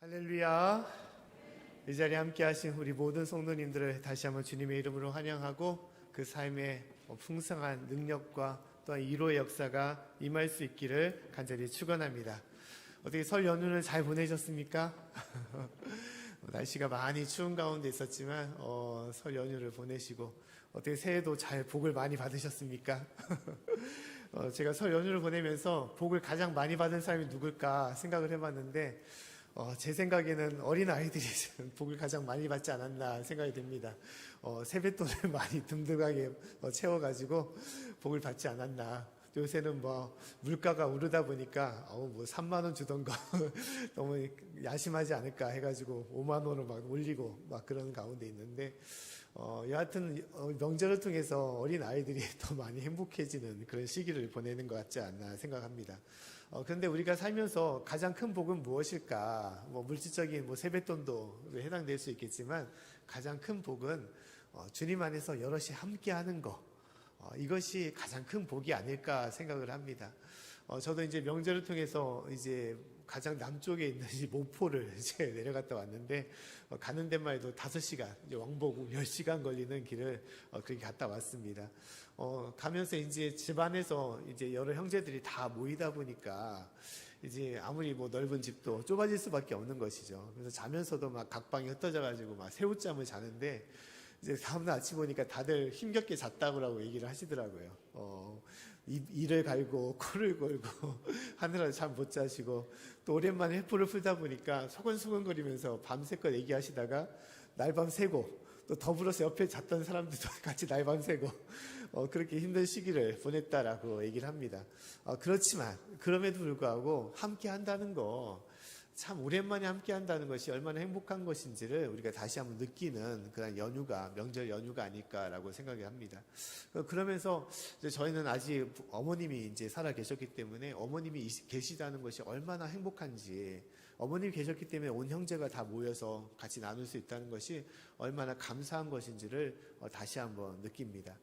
할렐루야. 이 자리에 함께 하신 우리 모든 성도님들을 다시 한번 주님의 이름으로 환영하고 그 삶에 풍성한 능력과 또한 위로의 역사가 임할 수 있기를 간절히 축원합니다. 어떻게 설 연휴는 잘 보내셨습니까? 날씨가 많이 추운 가운데 있었지만 설 연휴를 보내시고 어떻게 새해도 잘 복을 많이 받으셨습니까? 제가 설 연휴를 보내면서 복을 가장 많이 받은 사람이 누굴까 생각을 해봤는데 제 생각에는 어린아이들이 복을 가장 많이 받지 않았나 생각이 듭니다. 세뱃돈을 많이 든든하게 채워가지고 복을 받지 않았나. 요새는 물가가 오르다 보니까 3만 원 주던 거 너무 야심하지 않을까 해가지고 5만 원을 막 올리고 막 그런 가운데 있는데 여하튼 명절을 통해서 어린아이들이 더 많이 행복해지는 그런 시기를 보내는 것 같지 않나 생각합니다. 그런데 우리가 살면서 가장 큰 복은 무엇일까? 물질적인 세뱃돈도 해당될 수 있겠지만 가장 큰 복은 주님 안에서 여럿이 함께하는 것. 이것이 가장 큰 복이 아닐까 생각을 합니다. 저도 이제 명절을 통해서 이제 가장 남쪽에 있는 모포를 이제 내려갔다 왔는데 가는 데만 해도 5시간, 왕복 10시간 걸리는 길을 그렇게 갔다 왔습니다. 가면서 이제 집안에서 이제 여러 형제들이 다 모이다 보니까 이제 아무리 넓은 집도 좁아질 수밖에 없는 것이죠. 그래서 자면서도 막 각방이 흩어져가지고 막 새우잠을 자는데 이제 다음날 아침 보니까 다들 힘겹게 잤다고 얘기를 하시더라고요. 이를 갈고 코를 골고 하느라 잠 못 자시고 또 오랜만에 회포를 풀다 보니까 소곤소곤거리면서 밤새껏 얘기하시다가 날밤 새고 또 더불어서 옆에 잤던 사람들도 같이 날밤 새고 그렇게 힘든 시기를 보냈다라고 얘기를 합니다. 그렇지만 그럼에도 불구하고 함께 한다는 거 참 오랜만에 함께 한다는 것이 얼마나 행복한 것인지를 우리가 다시 한번 느끼는 그런 연휴가 명절 연휴가 아닐까라고 생각이 합니다. 그러면서 이제 저희는 아직 어머님이 이제 살아 계셨기 때문에 어머님이 계시다는 것이 얼마나 행복한지 어머님이 계셨기 때문에 온 형제가 다 모여서 같이 나눌 수 있다는 것이 얼마나 감사한 것인지를 다시 한번 느낍니다.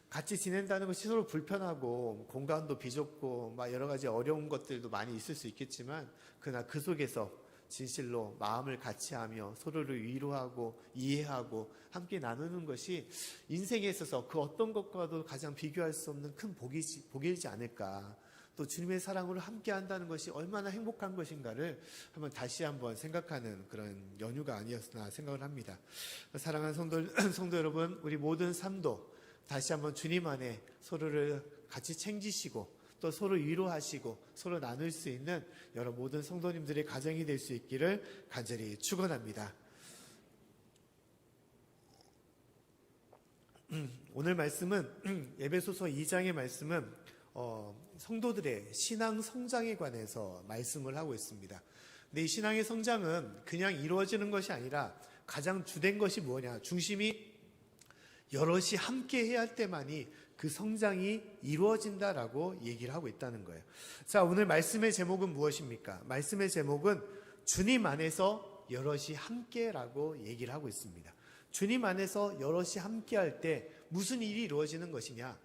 같이 지낸다는 것이 서로 불편하고 공간도 비좁고 여러 가지 어려운 것들도 많이 있을 수 있겠지만 그러나 그 속에서 진실로 마음을 같이 하며 서로를 위로하고 이해하고 함께 나누는 것이 인생에 있어서 그 어떤 것과도 가장 비교할 수 없는 큰 복이지 않을까. 또 주님의 사랑으로 함께 한다는 것이 얼마나 행복한 것인가를 다시 한번 생각하는 그런 연휴가 아니었나 생각을 합니다. 사랑하는 성도 여러분, 우리 모든 삶도 다시 한번 주님 안에 서로를 같이 챙기시고 또 서로 위로하시고 서로 나눌 수 있는 여러 모든 성도님들의 가정이 될 수 있기를 간절히 축원합니다. 오늘 말씀은 에베소서 2장의 말씀은 성도들의 신앙 성장에 관해서 말씀을 하고 있습니다. 근데 이 신앙의 성장은 그냥 이루어지는 것이 아니라 가장 주된 것이 뭐냐? 중심이 여럿이 함께 해야 할 때만이 그 성장이 이루어진다라고 얘기를 하고 있다는 거예요. 자, 오늘 말씀의 제목은 무엇입니까? 말씀의 제목은 주님 안에서 여럿이 함께라고 얘기를 하고 있습니다. 주님 안에서 여럿이 함께 할 때 무슨 일이 이루어지는 것이냐?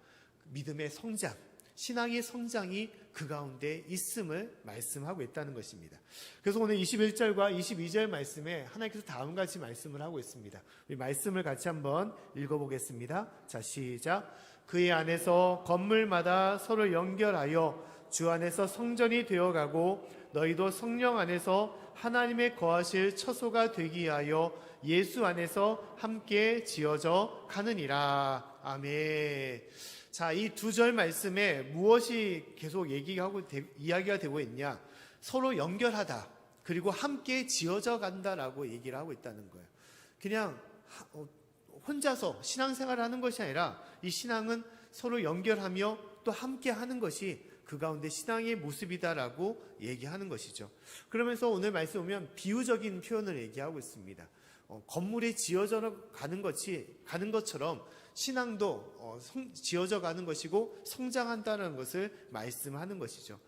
믿음의 성장, 신앙의 성장이 그 가운데 있음을 말씀하고 있다는 것입니다. 그래서 오늘 21절과 22절 말씀에 하나님께서 다음과 같이 말씀을 하고 있습니다. 우리 말씀을 같이 한번 읽어보겠습니다. 자, 시작. 그의 안에서 건물마다 서로 연결하여 주 안에서 성전이 되어가고 너희도 성령 안에서 하나님의 거하실 처소가 되기 위하여 예수 안에서 함께 지어져 가느니라. 아멘. 자, 이 2절 말씀에 무엇이 계속 이야기가 되고 있냐? 서로 연결하다. 그리고 함께 지어져 간다라고 얘기를 하고 있다는 거예요. 그냥 혼자서 신앙생활을 하는 것이 아니라 이 신앙은 서로 연결하며 또 함께 하는 것이 그 가운데 신앙의 모습이다라고 얘기하는 것이죠. 그러면서 오늘 말씀 보면 비유적인 표현을 얘기하고 있습니다. 건물이 지어져 가는 것처럼 신앙도 지어져 가는 것이고 성장한다는 것을 말씀하는 것이죠.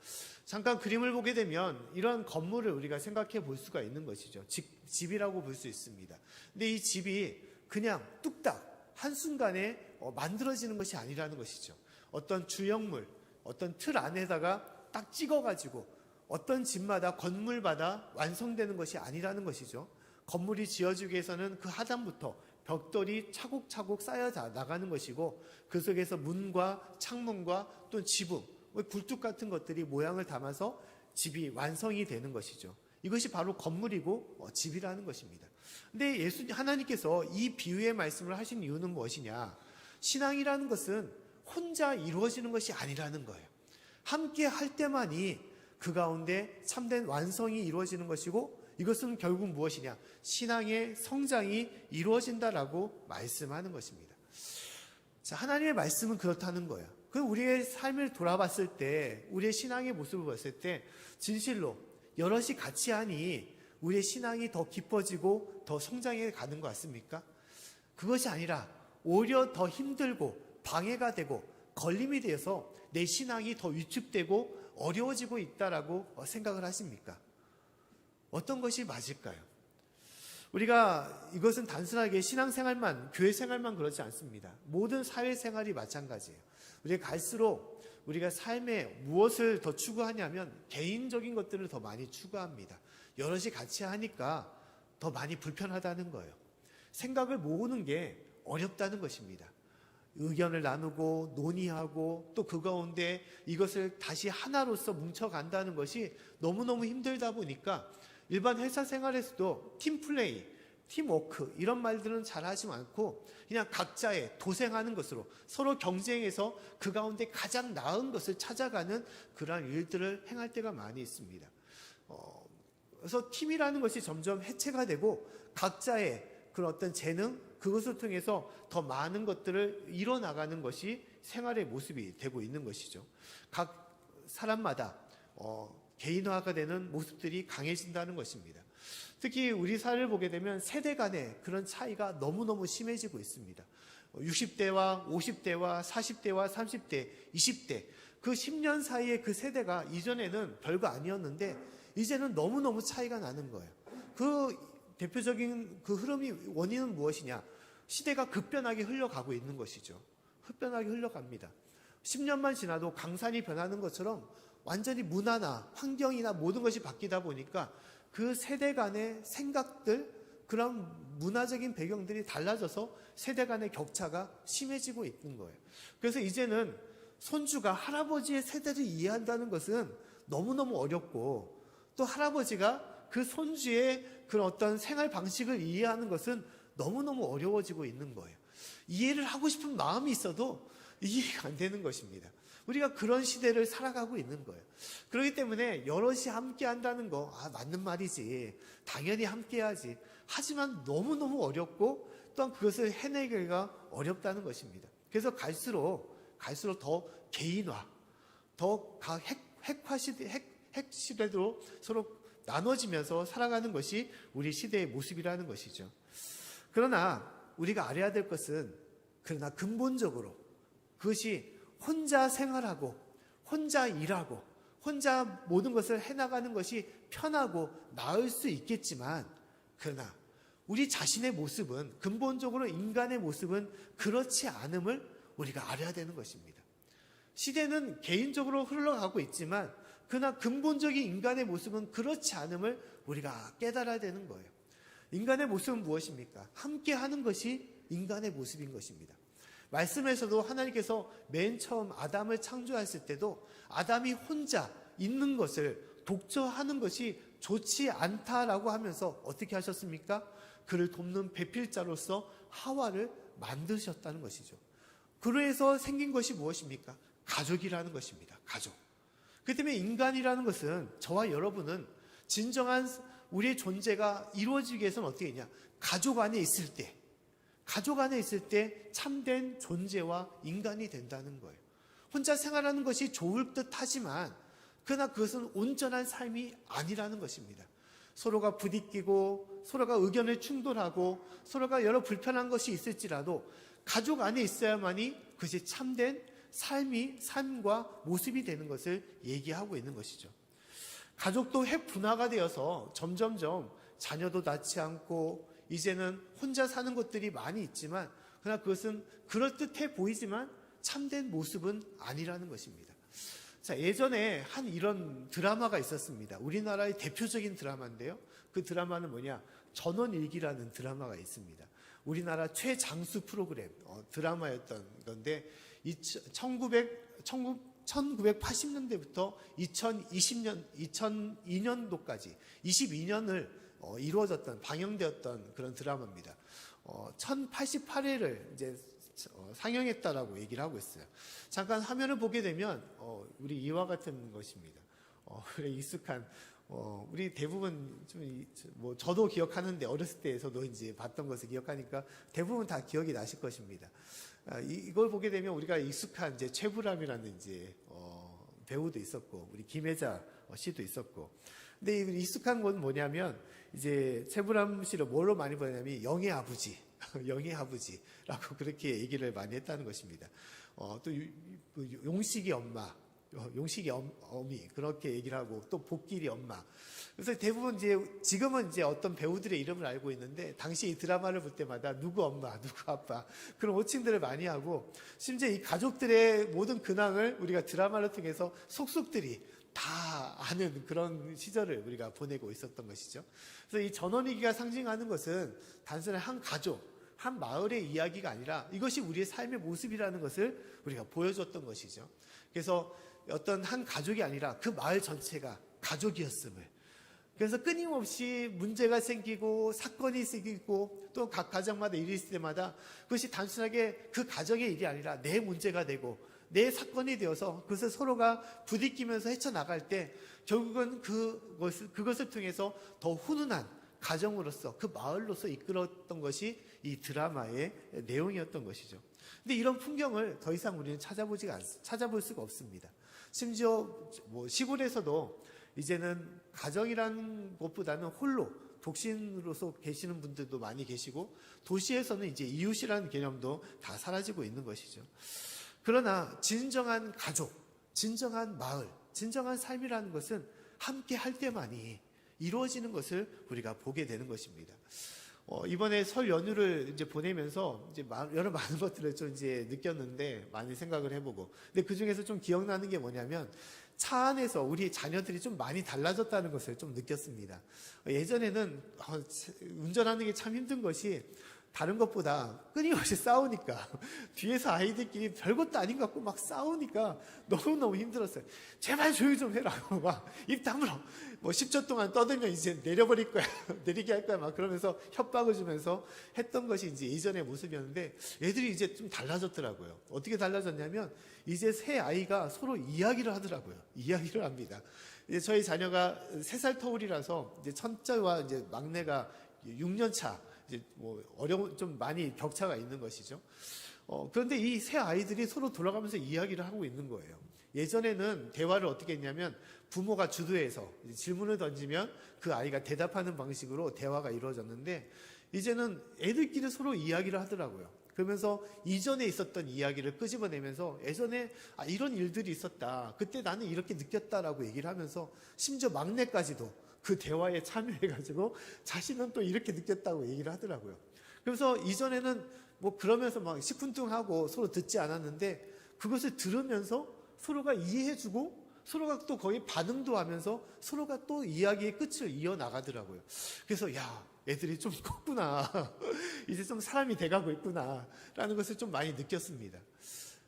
잠깐 그림을 보게 되면 이런 건물을 우리가 생각해 볼 수가 있는 것이죠. 집이라고 볼 수 있습니다. 근데 이 집이 그냥 뚝딱 한순간에 만들어지는 것이 아니라는 것이죠. 어떤 주형물, 어떤 틀 안에다가 딱 찍어가지고 어떤 집마다 건물마다 완성되는 것이 아니라는 것이죠. 건물이 지어지기 위해서는 그 하단부터 벽돌이 차곡차곡 쌓여 나가는 것이고, 그 속에서 문과 창문과 또 지붕, 굴뚝 같은 것들이 모양을 담아서 집이 완성이 되는 것이죠. 이것이 바로 건물이고 집이라는 것입니다. 근데 하나님께서 이 비유의 말씀을 하신 이유는 무엇이냐? 신앙이라는 것은 혼자 이루어지는 것이 아니라는 거예요. 함께 할 때만이 그 가운데 참된 완성이 이루어지는 것이고, 이것은 결국 무엇이냐? 신앙의 성장이 이루어진다라고 말씀하는 것입니다. 자, 하나님의 말씀은 그렇다는 거예요. 그 우리의 삶을 돌아봤을 때, 우리의 신앙의 모습을 봤을 때 진실로 여럿이 같이 하니 우리의 신앙이 더 깊어지고 더 성장해 가는 것 같습니까? 그것이 아니라 오히려 더 힘들고 방해가 되고 걸림이 되어서 내 신앙이 더 위축되고 어려워지고 있다라고 생각을 하십니까? 어떤 것이 맞을까요? 우리가 이것은 단순하게 신앙생활만, 교회생활만 그렇지 않습니다. 모든 사회생활이 마찬가지예요. 우리가 갈수록 우리가 삶에 무엇을 더 추구하냐면 개인적인 것들을 더 많이 추구합니다. 여럿이 같이 하니까 더 많이 불편하다는 거예요. 생각을 모으는 게 어렵다는 것입니다. 의견을 나누고 논의하고 또 그 가운데 이것을 다시 하나로서 뭉쳐간다는 것이 너무너무 힘들다 보니까 일반 회사 생활에서도 팀플레이, 팀워크 이런 말들은 잘 하지 않고 그냥 각자의 도생하는 것으로 서로 경쟁해서 그 가운데 가장 나은 것을 찾아가는 그러한 일들을 행할 때가 많이 있습니다. 그래서 팀이라는 것이 점점 해체가 되고 각자의 그런 어떤 재능, 그것을 통해서 더 많은 것들을 이뤄나가는 것이 생활의 모습이 되고 있는 것이죠. 각 사람마다 개인화가 되는 모습들이 강해진다는 것입니다. 특히 우리 사회를 보게 되면 세대 간의 그런 차이가 너무너무 심해지고 있습니다. 60대와 50대와 40대와 30대, 20대 그 10년 사이의 그 세대가 이전에는 별거 아니었는데 이제는 너무너무 차이가 나는 거예요. 그 대표적인 그 흐름이 원인은 무엇이냐? 시대가 급변하게 흘러가고 있는 것이죠. 흡변하게 흘러갑니다. 10년만 지나도 강산이 변하는 것처럼 완전히 문화나 환경이나 모든 것이 바뀌다 보니까 그 세대 간의 생각들, 그런 문화적인 배경들이 달라져서 세대 간의 격차가 심해지고 있는 거예요. 그래서 이제는 손주가 할아버지의 세대를 이해한다는 것은 너무너무 어렵고, 또 할아버지가 그 손주의 그런 어떤 생활 방식을 이해하는 것은 너무너무 어려워지고 있는 거예요. 이해를 하고 싶은 마음이 있어도 이해가 안 되는 것입니다. 우리가 그런 시대를 살아가고 있는 거예요. 그렇기 때문에 여럿이 함께 한다는 거, 맞는 말이지. 당연히 함께 해야지. 하지만 너무너무 어렵고 또한 그것을 해내기가 어렵다는 것입니다. 그래서 갈수록 더 개인화, 더 핵 시대로 서로 나눠지면서 살아가는 것이 우리 시대의 모습이라는 것이죠. 그러나 우리가 알아야 될 것은, 그러나 근본적으로 그것이 혼자 생활하고 혼자 일하고 혼자 모든 것을 해나가는 것이 편하고 나을 수 있겠지만, 그러나 우리 자신의 모습은, 근본적으로 인간의 모습은 그렇지 않음을 우리가 알아야 되는 것입니다. 시대는 개인적으로 흘러가고 있지만 그러나 근본적인 인간의 모습은 그렇지 않음을 우리가 깨달아야 되는 거예요. 인간의 모습은 무엇입니까? 함께 하는 것이 인간의 모습인 것입니다. 말씀에서도 하나님께서 맨 처음 아담을 창조했을 때도 아담이 혼자 있는 것을, 독처하는 것이 좋지 않다라고 하면서 어떻게 하셨습니까? 그를 돕는 배필자로서 하와를 만드셨다는 것이죠. 그래서 생긴 것이 무엇입니까? 가족이라는 것입니다. 가족. 그렇기 때문에 인간이라는 것은, 저와 여러분은 진정한 우리의 존재가 이루어지기 위해서는 어떻게 했냐? 가족 안에 있을 때 참된 존재와 인간이 된다는 거예요. 혼자 생활하는 것이 좋을 듯 하지만 그러나 그것은 온전한 삶이 아니라는 것입니다. 서로가 부딪히고 서로가 의견을 충돌하고 서로가 여러 불편한 것이 있을지라도 가족 안에 있어야만이 그것이 참된 삶과 모습이 되는 것을 얘기하고 있는 것이죠. 가족도 핵 분화가 되어서 점점점 자녀도 낳지 않고 이제는 혼자 사는 것들이 많이 있지만, 그러나 그것은 그럴듯해 보이지만 참된 모습은 아니라는 것입니다. 자, 예전에 한 이런 드라마가 있었습니다. 우리나라의 대표적인 드라마인데요. 그 드라마는 뭐냐? 전원일기라는 드라마가 있습니다. 우리나라 최장수 프로그램 드라마였던 건데 1980년대부터 2002년도까지 22년을 이루어졌던 방영되었던 그런 드라마입니다. 1088회를 이제 상영했다라고 얘기를 하고 있어요. 잠깐 화면을 보게 되면 우리 이와 같은 것입니다. 익숙한 우리 대부분 뭐 저도 기억하는데 어렸을 때에서도 이제 봤던 것을 기억하니까 대부분 다 기억이 나실 것입니다. 이걸 보게 되면 우리가 익숙한 이제 최불암이라는 이제 배우도 있었고 우리 김혜자 씨도 있었고, 근데 이 익숙한 건 뭐냐면 이제 최불암 씨를 뭘로 많이 보냐면 영의 아버지, 영의 아버지라고 그렇게 얘기를 많이 했다는 것입니다. 또 용식이 엄마, 용식이 어미 그렇게 얘기를 하고 또 복길이 엄마. 그래서 대부분 이제 지금은 이제 어떤 배우들의 이름을 알고 있는데 당시 이 드라마를 볼 때마다 누구 엄마, 누구 아빠 그런 호칭들을 많이 하고, 심지어 이 가족들의 모든 근황을 우리가 드라마를 통해서 속속들이 다 아는 그런 시절을 우리가 보내고 있었던 것이죠. 그래서 이 전원일기가 상징하는 것은 단순히 한 가족, 한 마을의 이야기가 아니라 이것이 우리의 삶의 모습이라는 것을 우리가 보여줬던 것이죠. 그래서 어떤 한 가족이 아니라 그 마을 전체가 가족이었음을, 그래서 끊임없이 문제가 생기고 사건이 생기고 또 각 가정마다 일이 있을 때마다 그것이 단순하게 그 가정의 일이 아니라 내 문제가 되고 내 사건이 되어서 그것을 서로가 부딪히면서 헤쳐나갈 때 결국은 그것을 통해서 더 훈훈한 가정으로서 그 마을로서 이끌었던 것이 이 드라마의 내용이었던 것이죠. 근데 이런 풍경을 더 이상 우리는 찾아볼 수가 없습니다. 심지어 뭐 시골에서도 이제는 가정이라는 것보다는 홀로 독신으로서 계시는 분들도 많이 계시고, 도시에서는 이제 이웃이라는 개념도 다 사라지고 있는 것이죠. 그러나 진정한 가족, 진정한 마을, 진정한 삶이라는 것은 함께 할 때만이 이루어지는 것을 우리가 보게 되는 것입니다. 이번에 설 연휴를 이제 보내면서 이제 여러 많은 것들을 좀 이제 느꼈는데, 많이 생각을 해보고, 근데 그 중에서 좀 기억나는 게 뭐냐면 차 안에서 우리 자녀들이 좀 많이 달라졌다는 것을 좀 느꼈습니다. 예전에는 운전하는 게 참 힘든 것이 다른 것보다 끊임없이 싸우니까 뒤에서 아이들끼리 별것도 아닌 것 같고 막 싸우니까 너무너무 힘들었어요. 제발 조용히 좀 해라고 막 입 다물어, 뭐 10초 동안 떠들면 이제 내려버릴 거야, 내리게 할 거야 막 그러면서 협박을 주면서 했던 것이 이제 이전의 모습이었는데, 애들이 이제 좀 달라졌더라고요. 어떻게 달라졌냐면 이제 새 아이가 서로 이야기를 하더라고요. 이야기를 합니다. 이제 저희 자녀가 3살 터울이라서 이제 첫째와 이제 막내가 6년 차, 이제 뭐 좀 많이 격차가 있는 것이죠. 그런데 이 새 아이들이 서로 돌아가면서 이야기를 하고 있는 거예요. 예전에는 대화를 어떻게 했냐면 부모가 주도해서 질문을 던지면 그 아이가 대답하는 방식으로 대화가 이루어졌는데, 이제는 애들끼리 서로 이야기를 하더라고요. 그러면서 이전에 있었던 이야기를 끄집어내면서 예전에 이런 일들이 있었다, 그때 나는 이렇게 느꼈다라고 얘기를 하면서 심지어 막내까지도 그 대화에 참여해가지고 자신은 또 이렇게 느꼈다고 얘기를 하더라고요. 그래서 이전에는 뭐 그러면서 막 시큰둥하고 서로 듣지 않았는데, 그것을 들으면서 서로가 이해해주고 서로가 또 거기 반응도 하면서 서로가 또 이야기의 끝을 이어나가더라고요. 그래서 애들이 좀 컸구나, 이제 좀 사람이 돼가고 있구나 라는 것을 좀 많이 느꼈습니다.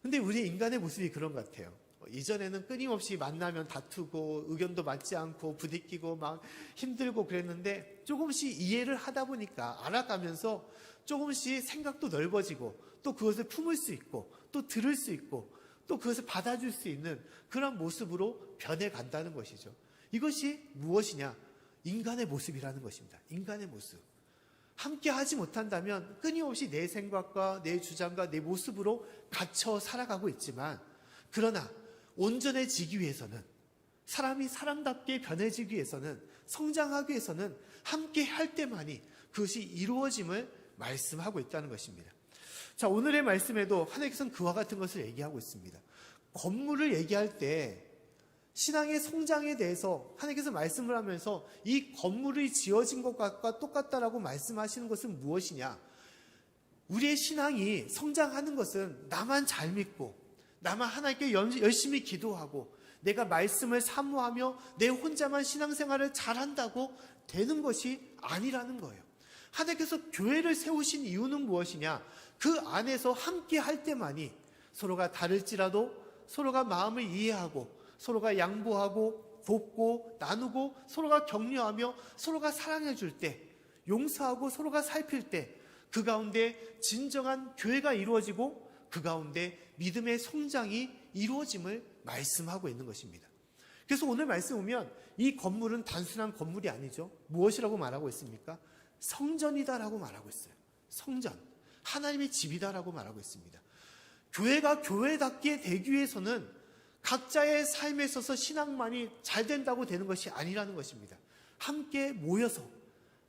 근데 우리 인간의 모습이 그런 것 같아요. 이전에는 끊임없이 만나면 다투고 의견도 맞지 않고 부딪히고 막 힘들고 그랬는데, 조금씩 이해를 하다 보니까 알아가면서 조금씩 생각도 넓어지고 또 그것을 품을 수 있고 또 들을 수 있고 또 그것을 받아줄 수 있는 그런 모습으로 변해간다는 것이죠. 이것이 무엇이냐? 인간의 모습이라는 것입니다. 인간의 모습. 함께 하지 못한다면 끊임없이 내 생각과 내 주장과 내 모습으로 갇혀 살아가고 있지만, 그러나 온전해지기 위해서는, 사람이 사람답게 변해지기 위해서는, 성장하기 위해서는 함께 할 때만이 그것이 이루어짐을 말씀하고 있다는 것입니다. 자, 오늘의 말씀에도 하나님께서는 그와 같은 것을 얘기하고 있습니다. 건물을 얘기할 때 신앙의 성장에 대해서 하나님께서 말씀을 하면서 이 건물이 지어진 것과 똑같다라고 말씀하시는 것은 무엇이냐? 우리의 신앙이 성장하는 것은 나만 잘 믿고 나만 하나님께 열심히 기도하고 내가 말씀을 사모하며 내 혼자만 신앙생활을 잘한다고 되는 것이 아니라는 거예요. 하나님께서 교회를 세우신 이유는 무엇이냐? 그 안에서 함께 할 때만이 서로가 다를지라도 서로가 마음을 이해하고 서로가 양보하고 돕고 나누고 서로가 격려하며 서로가 사랑해 줄 때, 용서하고 서로가 살필 때 그 가운데 진정한 교회가 이루어지고 그 가운데 믿음의 성장이 이루어짐을 말씀하고 있는 것입니다. 그래서 오늘 말씀 보면 이 건물은 단순한 건물이 아니죠. 무엇이라고 말하고 있습니까? 성전이다라고 말하고 있어요. 성전, 하나님의 집이다라고 말하고 있습니다. 교회가 교회답게 되기 위해서는 각자의 삶에 있어서 신앙만이 잘 된다고 되는 것이 아니라는 것입니다. 함께 모여서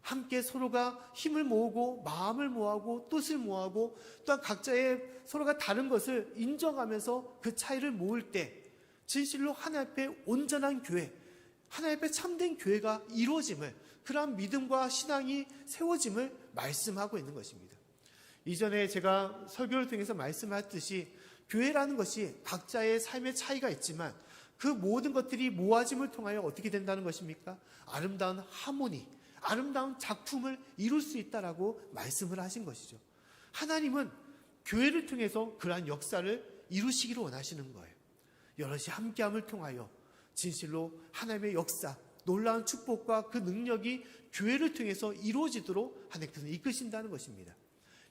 함께 서로가 힘을 모으고 마음을 모으고 뜻을 모으고 또한 각자의 서로가 다른 것을 인정하면서 그 차이를 모을 때 진실로 하나님 앞에 온전한 교회, 하나님 앞에 참된 교회가 이루어짐을, 그러한 믿음과 신앙이 세워짐을 말씀하고 있는 것입니다. 이전에 제가 설교를 통해서 말씀하셨듯이 교회라는 것이 각자의 삶의 차이가 있지만 그 모든 것들이 모아짐을 통하여 어떻게 된다는 것입니까? 아름다운 하모니, 아름다운 작품을 이룰 수 있다라고 말씀을 하신 것이죠. 하나님은 교회를 통해서 그러한 역사를 이루시기를 원하시는 거예요. 여럿이 함께함을 통하여 진실로 하나님의 역사, 놀라운 축복과 그 능력이 교회를 통해서 이루어지도록 하나님께서 이끄신다는 것입니다.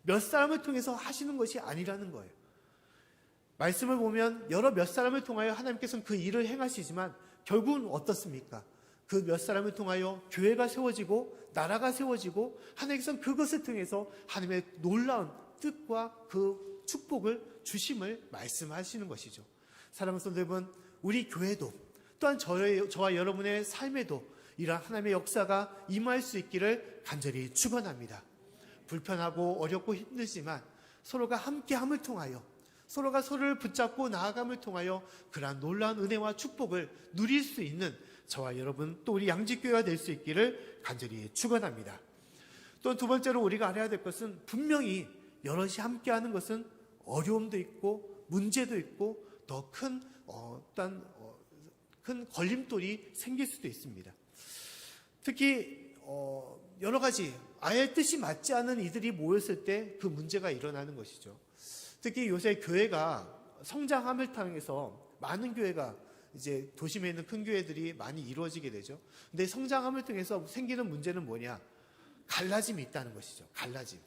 몇 사람을 통해서 하시는 것이 아니라는 거예요. 말씀을 보면 여러 몇 사람을 통하여 하나님께서는 그 일을 행하시지만 결국은 어떻습니까? 그 몇 사람을 통하여 교회가 세워지고 나라가 세워지고 하나님께서는 그것을 통해서 하나님의 놀라운 뜻과 그 축복을 주심을 말씀하시는 것이죠. 사랑하는 성도 여러분, 우리 교회도 또한 저와 여러분의 삶에도 이러한 하나님의 역사가 임할 수 있기를 간절히 축원합니다. 불편하고 어렵고 힘들지만 서로가 함께함을 통하여 서로가 서로를 붙잡고 나아감을 통하여 그러한 놀라운 은혜와 축복을 누릴 수 있는 저와 여러분 또 우리 양지교회가 될 수 있기를 간절히 축원합니다. 또 두 번째로 우리가 알아야 될 것은 분명히 여럿이 함께하는 것은 어려움도 있고 문제도 있고 더 큰 걸림돌이 생길 수도 있습니다. 특히 여러 가지 아예 뜻이 맞지 않은 이들이 모였을 때 그 문제가 일어나는 것이죠. 특히 요새 교회가 성장함을 통해서 많은 교회가 이제 도심에 있는 큰 교회들이 많이 이루어지게 되죠. 근데 성장함을 통해서 생기는 문제는 뭐냐? 갈라짐이 있다는 것이죠. 갈라짐.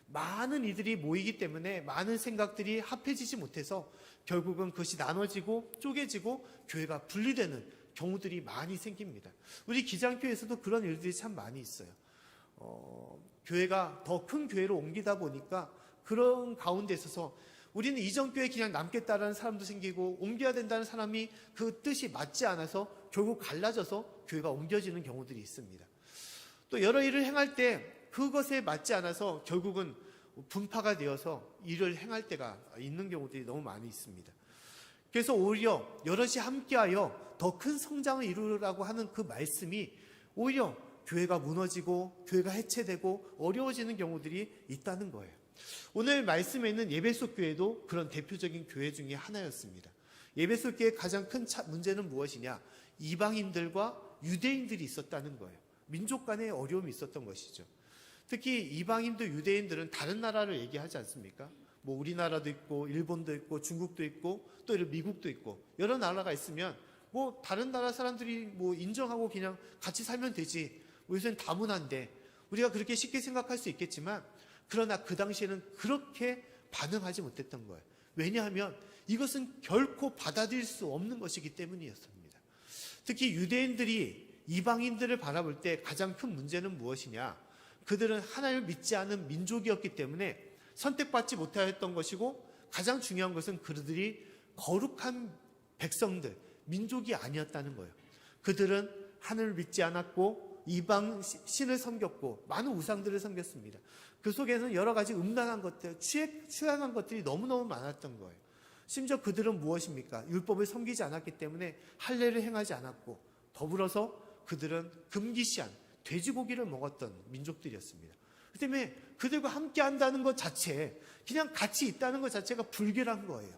많은 이들이 모이기 때문에 많은 생각들이 합해지지 못해서 결국은 그것이 나눠지고 쪼개지고 교회가 분리되는 경우들이 많이 생깁니다. 우리 기장교회에서도 그런 일들이 참 많이 있어요. 교회가 더 큰 교회로 옮기다 보니까 그런 가운데 있어서 우리는 이전 교회에 그냥 남겠다라는 사람도 생기고 옮겨야 된다는 사람이 그 뜻이 맞지 않아서 결국 갈라져서 교회가 옮겨지는 경우들이 있습니다. 또 여러 일을 행할 때 그것에 맞지 않아서 결국은 분파가 되어서 일을 행할 때가 있는 경우들이 너무 많이 있습니다. 그래서 오히려 여럿이 함께하여 더 큰 성장을 이루라고 하는 그 말씀이 오히려 교회가 무너지고 교회가 해체되고 어려워지는 경우들이 있다는 거예요. 오늘 말씀에 있는 예배소 교회도 그런 대표적인 교회 중에 하나였습니다. 예배소 교회의 가장 큰 문제는 무엇이냐? 이방인들과 유대인들이 있었다는 거예요. 민족 간의 어려움이 있었던 것이죠. 특히 이방인도 유대인들은 다른 나라를 얘기하지 않습니까? 뭐 우리나라도 있고 일본도 있고 중국도 있고 또 미국도 있고 여러 나라가 있으면 뭐 다른 나라 사람들이 뭐 인정하고 그냥 같이 살면 되지. 요새는 다문화인데 우리가 그렇게 쉽게 생각할 수 있겠지만 그러나 그 당시에는 그렇게 반응하지 못했던 거예요. 왜냐하면 이것은 결코 받아들일 수 없는 것이기 때문이었습니다. 특히 유대인들이 이방인들을 바라볼 때 가장 큰 문제는 무엇이냐? 그들은 하나님을 믿지 않은 민족이었기 때문에 선택받지 못하였던 것이고 가장 중요한 것은 그들이 거룩한 백성들, 민족이 아니었다는 거예요. 그들은 하늘을 믿지 않았고 이방 신을 섬겼고 많은 우상들을 섬겼습니다. 그 속에는 여러 가지 음란한 것들, 취향한 것들이 너무너무 많았던 거예요. 심지어 그들은 무엇입니까? 율법을 섬기지 않았기 때문에 할례를 행하지 않았고 더불어서 그들은 금기시한 돼지고기를 먹었던 민족들이었습니다. 그 때문에 그들과 함께 한다는 것 자체, 그냥 같이 있다는 것 자체가 불결한 거예요.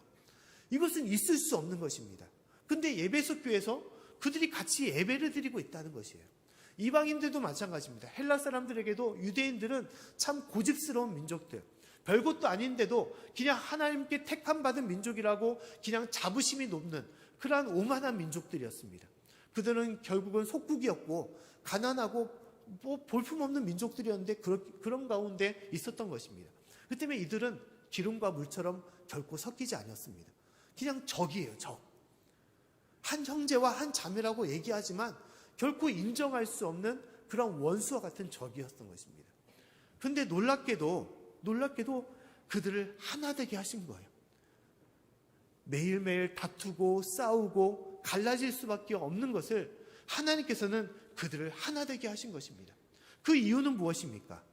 이것은 있을 수 없는 것입니다. 근데 예배소 교회에서 그들이 같이 예배를 드리고 있다는 것이에요. 이방인들도 마찬가지입니다. 헬라 사람들에게도 유대인들은 참 고집스러운 민족들, 별것도 아닌데도 그냥 하나님께 택함받은 민족이라고 그냥 자부심이 높는 그러한 오만한 민족들이었습니다. 그들은 결국은 속국이었고 가난하고 볼품없는 민족들이었는데 그런 가운데 있었던 것입니다. 그 때문에 이들은 기름과 물처럼 결코 섞이지 않았습니다. 그냥 적이에요, 적. 한 형제와 한 자매라고 얘기하지만 결코 인정할 수 없는 그런 원수와 같은 적이었던 것입니다. 그런데 놀랍게도 그들을 하나 되게 하신 거예요. 매일매일 다투고 싸우고 갈라질 수밖에 없는 것을 하나님께서는 그들을 하나 되게 하신 것입니다. 그 이유는 무엇입니까?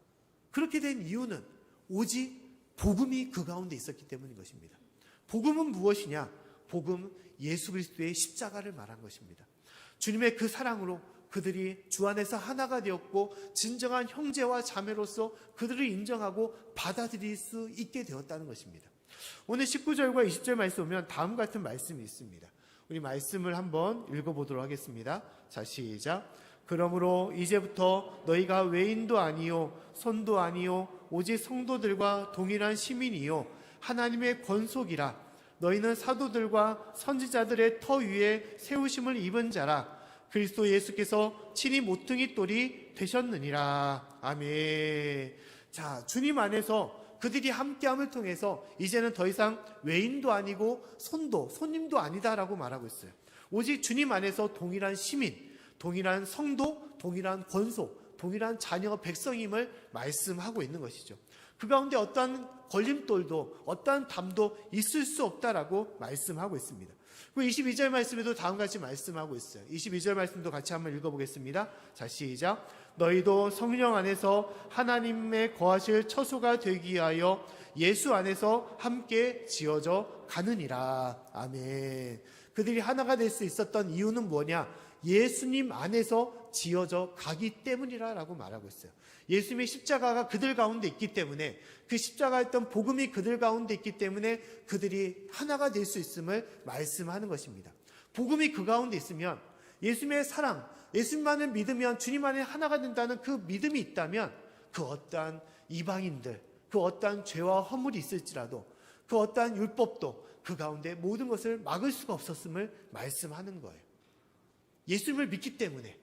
그렇게 된 이유는 오직 복음이 그 가운데 있었기 때문인 것입니다. 복음은 무엇이냐? 복음 예수 그리스도의 십자가를 말한 것입니다. 주님의 그 사랑으로 그들이 주 안에서 하나가 되었고 진정한 형제와 자매로서 그들을 인정하고 받아들일 수 있게 되었다는 것입니다. 오늘 19절과 20절 말씀 보면 다음 같은 말씀이 있습니다. 우리 말씀을 한번 읽어보도록 하겠습니다. 자, 시작. 그러므로 이제부터 너희가 외인도 아니요 손도 아니요 오직 성도들과 동일한 시민이요 하나님의 권속이라. 너희는 사도들과 선지자들의 터 위에 세우심을 입은 자라. 그리스도 예수께서 친히 모퉁이 돌이 되셨느니라. 아멘. 자, 주님 안에서 그들이 함께함을 통해서 이제는 더 이상 외인도 아니고 손님도 아니다라고 말하고 있어요. 오직 주님 안에서 동일한 시민, 동일한 성도, 동일한 권속, 동일한 자녀 백성임을 말씀하고 있는 것이죠. 그 가운데 어떠한 걸림돌도 어떠한 담도 있을 수 없다라고 말씀하고 있습니다. 그 22절 말씀에도 다음과 같이 말씀하고 있어요. 22절 말씀도 같이 한번 읽어보겠습니다. 자, 시작. 너희도 성령 안에서 하나님의 거하실 처소가 되기 위하여 예수 안에서 함께 지어져 가느니라. 아멘. 그들이 하나가 될 수 있었던 이유는 뭐냐? 예수님 안에서 지어져 가기 때문이라고 말하고 있어요. 예수님의 십자가가 그들 가운데 있기 때문에, 그 십자가였던 복음이 그들 가운데 있기 때문에 그들이 하나가 될 수 있음을 말씀하는 것입니다. 복음이 그 가운데 있으면, 예수님의 사랑, 예수님만을 믿으면 주님 안에 하나가 된다는 그 믿음이 있다면 그 어떠한 이방인들, 그 어떠한 죄와 허물이 있을지라도, 그 어떠한 율법도 그 가운데 모든 것을 막을 수가 없었음을 말씀하는 거예요. 예수님을 믿기 때문에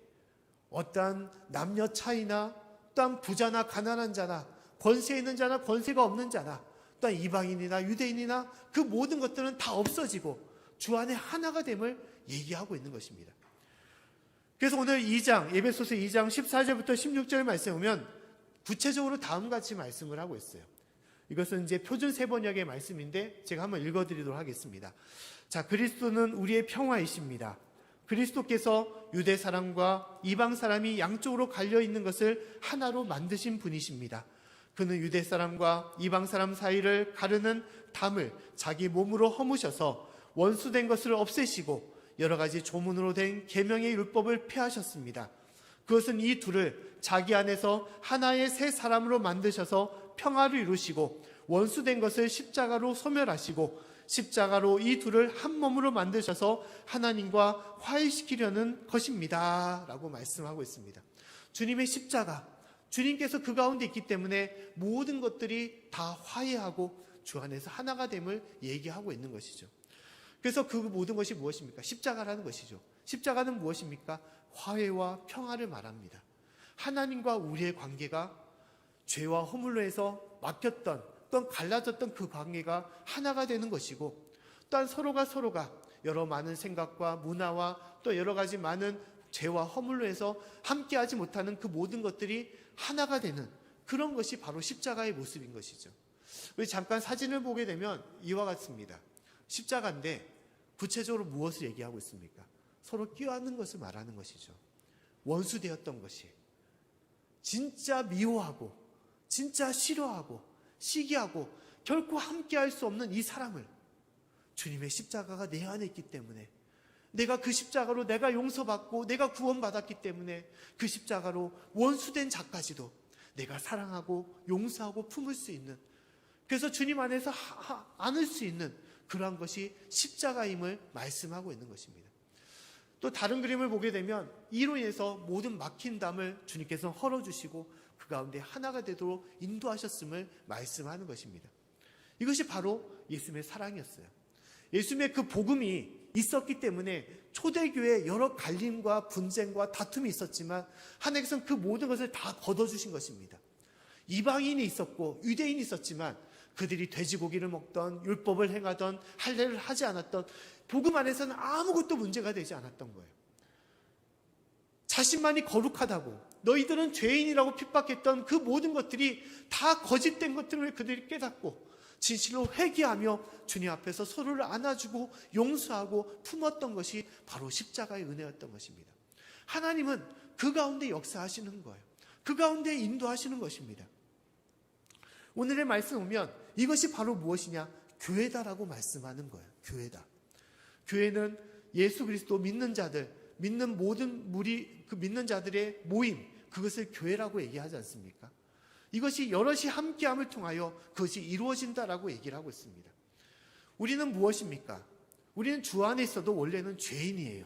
어떠한 남녀 차이나 또한 부자나 가난한 자나 권세 있는 자나 권세가 없는 자나 또한 이방인이나 유대인이나 그 모든 것들은 다 없어지고 주 안에 하나가 됨을 얘기하고 있는 것입니다. 그래서 오늘 2장 에베소서 2장 14절부터 16절 말씀에 보면 구체적으로 다음같이 말씀을 하고 있어요. 이것은 이제 표준 세번역의 말씀인데 제가 한번 읽어드리도록 하겠습니다. 자, 그리스도는 우리의 평화이십니다. 그리스도께서 유대 사람과 이방 사람이 양쪽으로 갈려 있는 것을 하나로 만드신 분이십니다. 그는 유대 사람과 이방 사람 사이를 가르는 담을 자기 몸으로 허무셔서 원수된 것을 없애시고 여러 가지 조문으로 된 계명의 율법을 폐하셨습니다. 그것은 이 둘을 자기 안에서 하나의 새 사람으로 만드셔서 평화를 이루시고 원수된 것을 십자가로 소멸하시고 십자가로 이 둘을 한 몸으로 만드셔서 하나님과 화해시키려는 것입니다 라고 말씀하고 있습니다. 주님의 십자가, 주님께서 그 가운데 있기 때문에 모든 것들이 다 화해하고 주 안에서 하나가 됨을 얘기하고 있는 것이죠. 그래서 그 모든 것이 무엇입니까? 십자가라는 것이죠. 십자가는 무엇입니까? 화해와 평화를 말합니다. 하나님과 우리의 관계가 죄와 허물로 해서 막혔던, 또한 갈라졌던 그 관계가 하나가 되는 것이고, 또한 서로가 여러 많은 생각과 문화와 또 여러 가지 많은 죄와 허물로 해서 함께하지 못하는 그 모든 것들이 하나가 되는 그런 것이 바로 십자가의 모습인 것이죠. 우리 잠깐 사진을 보게 되면 이와 같습니다. 십자가인데 구체적으로 무엇을 얘기하고 있습니까? 서로 껴안는 것을 말하는 것이죠. 원수되었던 것이 진짜 미워하고 진짜 싫어하고 시기하고 결코 함께할 수 없는 이 사람을 주님의 십자가가 내 안에 있기 때문에, 내가 그 십자가로 내가 용서받고 내가 구원받았기 때문에 그 십자가로 원수된 자까지도 내가 사랑하고 용서하고 품을 수 있는, 그래서 주님 안에서 안을 수 있는 그러한 것이 십자가임을 말씀하고 있는 것입니다. 또 다른 그림을 보게 되면 이로 인해서 모든 막힌 담을 주님께서 헐어주시고 그 가운데 하나가 되도록 인도하셨음을 말씀하는 것입니다. 이것이 바로 예수님의 사랑이었어요. 예수님의 그 복음이 있었기 때문에 초대교회에 여러 갈림과 분쟁과 다툼이 있었지만 하나님께서는 그 모든 것을 다 걷어주신 것입니다. 이방인이 있었고 유대인이 있었지만 그들이 돼지고기를 먹던 율법을 행하던 할례를 하지 않았던 복음 안에서는 아무것도 문제가 되지 않았던 거예요. 자신만이 거룩하다고 너희들은 죄인이라고 핍박했던 그 모든 것들이 다 거짓된 것들을 그들이 깨닫고 진실로 회개하며 주님 앞에서 서로를 안아주고 용서하고 품었던 것이 바로 십자가의 은혜였던 것입니다. 하나님은 그 가운데 역사하시는 거예요. 그 가운데 인도하시는 것입니다. 오늘의 말씀 보면 이것이 바로 무엇이냐? 교회다라고 말씀하는 거예요. 교회다. 교회는 예수 그리스도 믿는 자들, 믿는 모든 무리, 그 믿는 자들의 모임, 그것을 교회라고 얘기하지 않습니까? 이것이 여럿이 함께함을 통하여 그것이 이루어진다라고 얘기를 하고 있습니다. 우리는 무엇입니까? 우리는 주 안에 있어도 원래는 죄인이에요.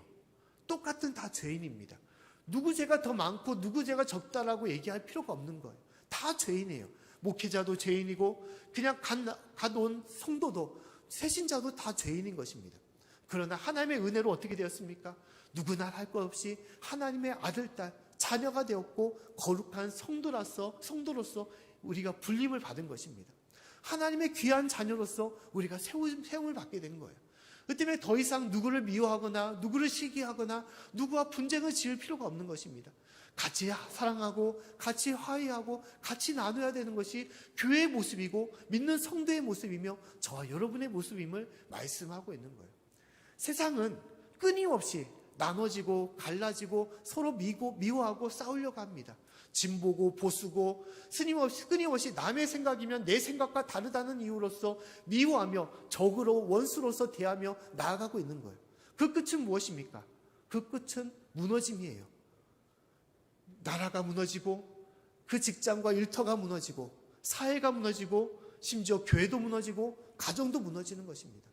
똑같은 다 죄인입니다. 누구 죄가 더 많고 누구 죄가 적다라고 얘기할 필요가 없는 거예요. 다 죄인이에요. 목회자도 죄인이고 그냥 갓 온 성도도 새신자도 다 죄인인 것입니다. 그러나 하나님의 은혜로 어떻게 되었습니까? 누구나 할 것 없이 하나님의 아들, 딸, 자녀가 되었고 거룩한 성도로서 우리가 불림을 받은 것입니다. 하나님의 귀한 자녀로서 우리가 세움을 받게 된 거예요. 그 때문에 더 이상 누구를 미워하거나 누구를 시기하거나 누구와 분쟁을 지을 필요가 없는 것입니다. 같이 사랑하고 같이 화해하고 같이 나눠야 되는 것이 교회의 모습이고 믿는 성도의 모습이며 저와 여러분의 모습임을 말씀하고 있는 거예요. 세상은 끊임없이 나눠지고 갈라지고 서로 미워하고 싸우려고 합니다. 진보고 보수고 끊임없이 남의 생각이면 내 생각과 다르다는 이유로서 미워하며 적으로 원수로서 대하며 나아가고 있는 거예요. 그 끝은 무엇입니까? 그 끝은 무너짐이에요. 나라가 무너지고 그 직장과 일터가 무너지고 사회가 무너지고 심지어 교회도 무너지고 가정도 무너지는 것입니다.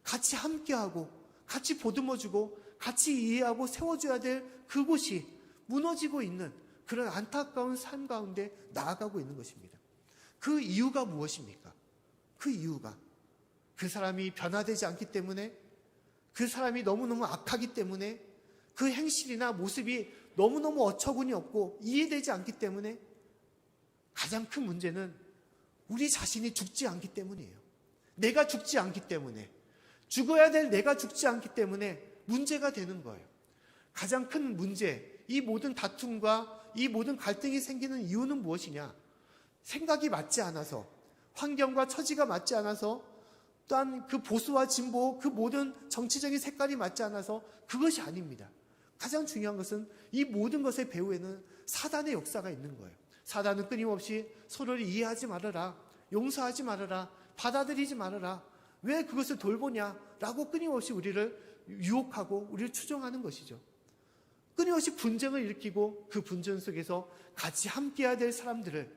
같이 함께하고 같이 보듬어주고 같이 이해하고 세워줘야 될 그곳이 무너지고 있는 그런 안타까운 삶 가운데 나아가고 있는 것입니다. 그 이유가 무엇입니까? 그 이유가 그 사람이 변화되지 않기 때문에, 그 사람이 너무너무 악하기 때문에, 그 행실이나 모습이 너무너무 어처구니 없고 이해되지 않기 때문에, 가장 큰 문제는 우리 자신이 죽지 않기 때문이에요. 내가 죽지 않기 때문에, 죽어야 될 내가 죽지 않기 때문에 문제가 되는 거예요. 가장 큰 문제, 이 모든 다툼과 이 모든 갈등이 생기는 이유는 무엇이냐? 생각이 맞지 않아서, 환경과 처지가 맞지 않아서, 또한 그 보수와 진보, 그 모든 정치적인 색깔이 맞지 않아서 그것이 아닙니다. 가장 중요한 것은 이 모든 것의 배후에는 사단의 역사가 있는 거예요. 사단은 끊임없이 서로를 이해하지 말아라, 용서하지 말아라, 받아들이지 말아라, 왜 그것을 돌보냐라고 끊임없이 우리를 유혹하고 우리를 추종하는 것이죠. 끊임없이 분쟁을 일으키고 그 분쟁 속에서 같이 함께해야 될 사람들을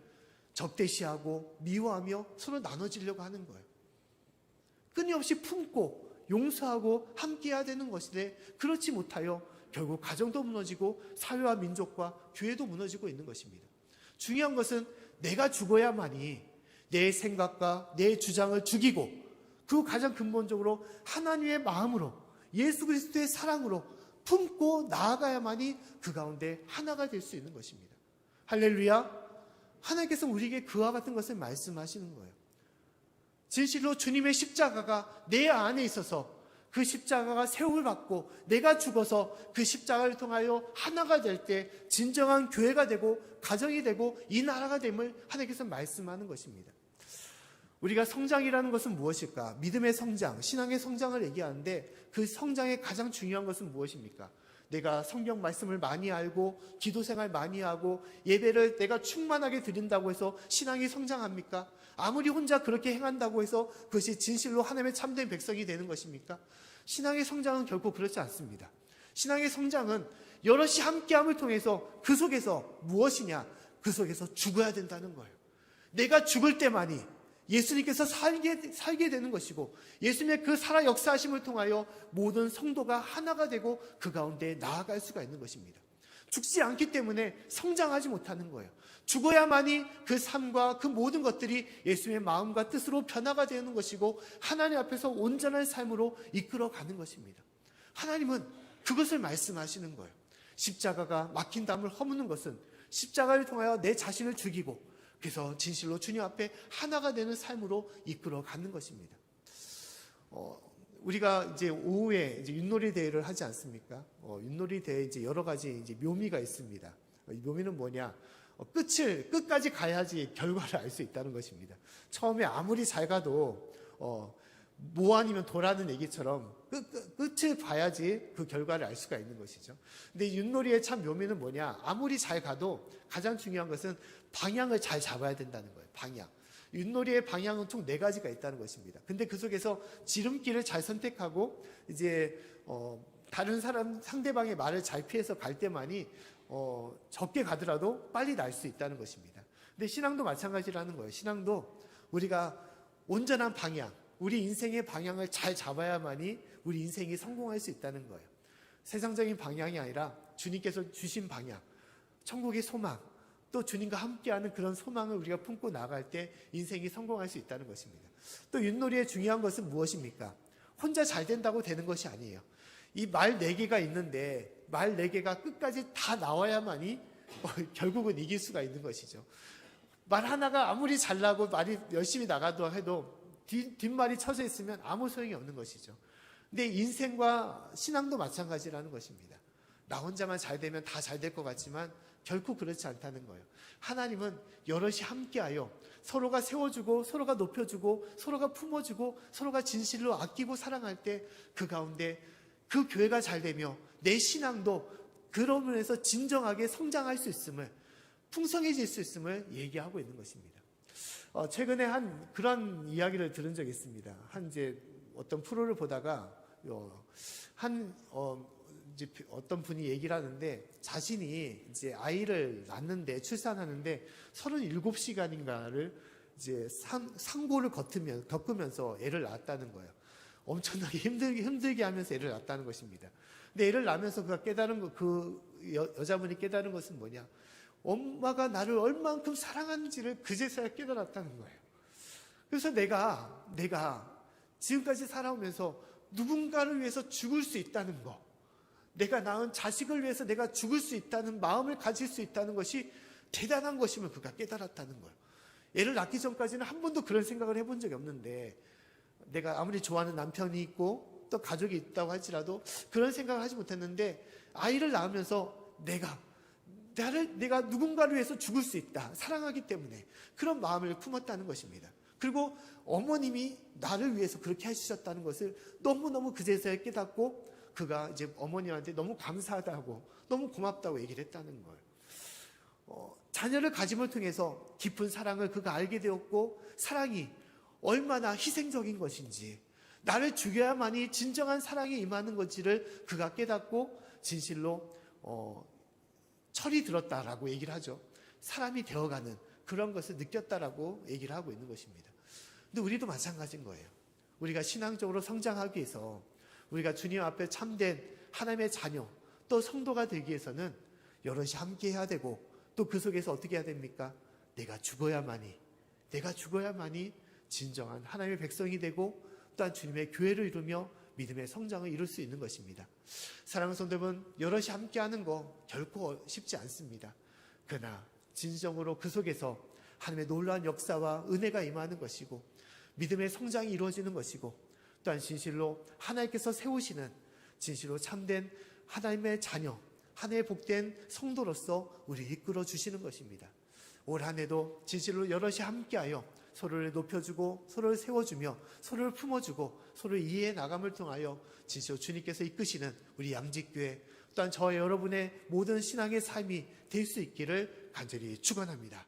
적대시하고 미워하며 서로 나눠지려고 하는 거예요. 끊임없이 품고 용서하고 함께해야 되는 것인데 그렇지 못하여 결국 가정도 무너지고 사회와 민족과 교회도 무너지고 있는 것입니다. 중요한 것은 내가 죽어야만이 내 생각과 내 주장을 죽이고, 그 가장 근본적으로 하나님의 마음으로 예수 그리스도의 사랑으로 품고 나아가야만이 그 가운데 하나가 될 수 있는 것입니다. 할렐루야. 하나님께서 우리에게 그와 같은 것을 말씀하시는 거예요. 진실로 주님의 십자가가 내 안에 있어서 그 십자가가 세움을 받고 내가 죽어서 그 십자가를 통하여 하나가 될 때 진정한 교회가 되고 가정이 되고 이 나라가 됨을 하나님께서 말씀하는 것입니다. 우리가 성장이라는 것은 무엇일까? 믿음의 성장, 신앙의 성장을 얘기하는데 그 성장의 가장 중요한 것은 무엇입니까? 내가 성경 말씀을 많이 알고 기도 생활 많이 하고 예배를 내가 충만하게 드린다고 해서 신앙이 성장합니까? 아무리 혼자 그렇게 행한다고 해서 그것이 진실로 하나님의 참된 백성이 되는 것입니까? 신앙의 성장은 결코 그렇지 않습니다. 신앙의 성장은 여럿이 함께함을 통해서 그 속에서 무엇이냐? 그 속에서 죽어야 된다는 거예요. 내가 죽을 때만이 예수님께서 살게 되는 것이고, 예수님의 그 살아 역사하심을 통하여 모든 성도가 하나가 되고 그 가운데 나아갈 수가 있는 것입니다. 죽지 않기 때문에 성장하지 못하는 거예요. 죽어야만이 그 삶과 그 모든 것들이 예수님의 마음과 뜻으로 변화가 되는 것이고, 하나님 앞에서 온전한 삶으로 이끌어가는 것입니다. 하나님은 그것을 말씀하시는 거예요. 십자가가 막힌 담을 허무는 것은 십자가를 통하여 내 자신을 죽이고, 그래서 진실로 주님 앞에 하나가 되는 삶으로 이끌어가는 것입니다. 우리가 이제 오후에 이제 윷놀이 대회를 하지 않습니까? 윷놀이 대회 이제 여러 가지 이제 묘미가 있습니다. 이 묘미는 뭐냐? 끝까지 가야지 결과를 알 수 있다는 것입니다. 처음에 아무리 잘 가도 뭐 아니면 도라는 얘기처럼 끝을 봐야지 그 결과를 알 수가 있는 것이죠. 근데 윷놀이의 참 묘미는 뭐냐? 아무리 잘 가도 가장 중요한 것은 방향을 잘 잡아야 된다는 거예요. 방향. 윷놀이의 방향은 총 4가지가 있다는 것입니다. 근데 그 속에서 지름길을 잘 선택하고 이제 다른 상대방의 말을 잘 피해서 갈 때만이 적게 가더라도 빨리 날 수 있다는 것입니다. 근데 신앙도 마찬가지라는 거예요. 신앙도 우리가 온전한 방향, 우리 인생의 방향을 잘 잡아야만이 우리 인생이 성공할 수 있다는 거예요. 세상적인 방향이 아니라 주님께서 주신 방향, 천국의 소망, 또 주님과 함께하는 그런 소망을 우리가 품고 나갈 때 인생이 성공할 수 있다는 것입니다. 또 윷놀이의 중요한 것은 무엇입니까? 혼자 잘 된다고 되는 것이 아니에요. 이 말 4개가 있는데 말 4개가 끝까지 다 나와야만이 결국은 이길 수가 있는 것이죠. 말 하나가 아무리 잘 나고 말이 열심히 나가도 해도 뒷말이 쳐져 있으면 아무 소용이 없는 것이죠. 근데 인생과 신앙도 마찬가지라는 것입니다. 나 혼자만 잘 되면 다 잘 될 것 같지만 결코 그렇지 않다는 거예요. 하나님은 여럿이 함께하여 서로가 세워주고 서로가 높여주고 서로가 품어주고 서로가 진실로 아끼고 사랑할 때 그 가운데 그 교회가 잘 되며 내 신앙도 그런 면에서 진정하게 성장할 수 있음을, 풍성해질 수 있음을 얘기하고 있는 것입니다. 최근에 그런 이야기를 들은 적이 있습니다. 이제 어떤 프로를 보다가 이제 어떤 분이 얘기를 하는데, 자신이 이제 아이를 낳는데, 출산하는데 37시간인가를 이제 상고를 겪으면서 애를 낳았다는 거예요. 엄청나게 힘들게 하면서 애를 낳았다는 것입니다. 근데 애를 낳으면서 그가 깨달은 여자분이 깨달은 것은 뭐냐? 엄마가 나를 얼만큼 사랑하는지를 그제서야 깨달았다는 거예요. 그래서 내가 지금까지 살아오면서 누군가를 위해서 죽을 수 있다는 거, 내가 낳은 자식을 위해서 내가 죽을 수 있다는 마음을 가질 수 있다는 것이 대단한 것임을 그가 깨달았다는 거예요. 애를 낳기 전까지는 한 번도 그런 생각을 해본 적이 없는데, 내가 아무리 좋아하는 남편이 있고 또 가족이 있다고 할지라도 그런 생각을 하지 못했는데, 아이를 낳으면서 내가 누군가를 위해서 죽을 수 있다, 사랑하기 때문에 그런 마음을 품었다는 것입니다. 그리고 어머님이 나를 위해서 그렇게 해주셨다는 것을 너무너무 그제서야 깨닫고, 그가 이제 어머님한테 너무 감사하다고, 너무 고맙다고 얘기를 했다는 거예요. 자녀를 가짐을 통해서 깊은 사랑을 그가 알게 되었고, 사랑이 얼마나 희생적인 것인지, 나를 죽여야만이 진정한 사랑이 임하는 건지를 그가 깨닫고 진실로 철이 들었다라고 얘기를 하죠. 사람이 되어가는 그런 것을 느꼈다라고 얘기를 하고 있는 것입니다. 근데 우리도 마찬가지인 거예요. 우리가 신앙적으로 성장하기 위해서, 우리가 주님 앞에 참된 하나님의 자녀, 또 성도가 되기 위해서는 여럿이 함께 해야 되고, 또 그 속에서 어떻게 해야 됩니까? 내가 죽어야만이 진정한 하나님의 백성이 되고, 또한 주님의 교회를 이루며 믿음의 성장을 이룰 수 있는 것입니다. 사랑하는 성도 여러분, 여럿이 함께하는 거 결코 쉽지 않습니다. 그러나 진정으로 그 속에서 하나님의 놀라운 역사와 은혜가 임하는 것이고, 믿음의 성장이 이루어지는 것이고, 또한 진실로 하나님께서 세우시는 진실로 참된 하나님의 자녀, 하나님의 복된 성도로서 우리를 이끌어 주시는 것입니다. 올 한 해도 진실로 여럿이 함께하여 서로를 높여주고 서로를 세워주며 서로를 품어주고 서로를 이해해 나감을 통하여 진실로 주님께서 이끄시는 우리 양직교회, 또한 저와 여러분의 모든 신앙의 삶이 될 수 있기를 간절히 축원합니다.